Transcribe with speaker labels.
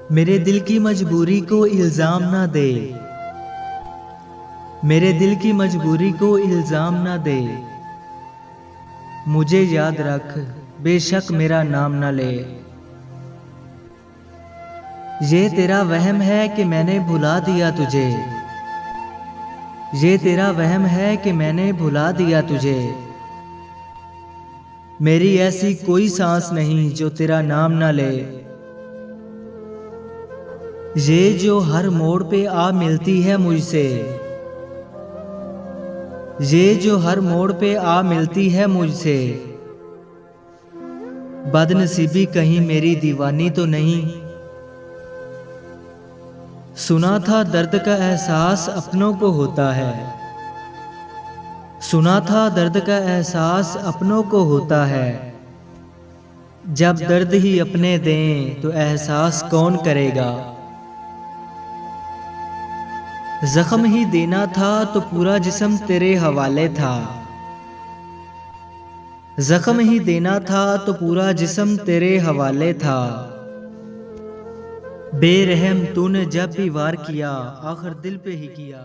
Speaker 1: मेरे दिल की मजबूरी को इल्ज़ाम ना दे, मेरे दिल की मजबूरी को इल्ज़ाम ना दे। मुझे याद रख, बेशक मेरा नाम ना ले। ये तेरा वहम है कि मैंने भुला दिया तुझे, ये तेरा वहम है कि मैंने भुला दिया तुझे। मेरी ऐसी कोई सांस नहीं जो तेरा नाम ना ले। ये जो हर मोड़ पे आ मिलती है मुझसे, ये जो हर मोड़ पे आ मिलती है मुझसे। बदनसीबी कहीं मेरी दीवानी तो नहीं। सुना था दर्द का एहसास अपनों को होता है, सुना था दर्द का एहसास अपनों को होता है। जब दर्द ही अपने दें तो एहसास कौन करेगा। जख्म ही देना था तो पूरा जिस्म तेरे हवाले था, जख्म ही देना था तो पूरा जिस्म तेरे हवाले था। बेरहम तूने जब भी वार किया आखिर दिल पे ही किया।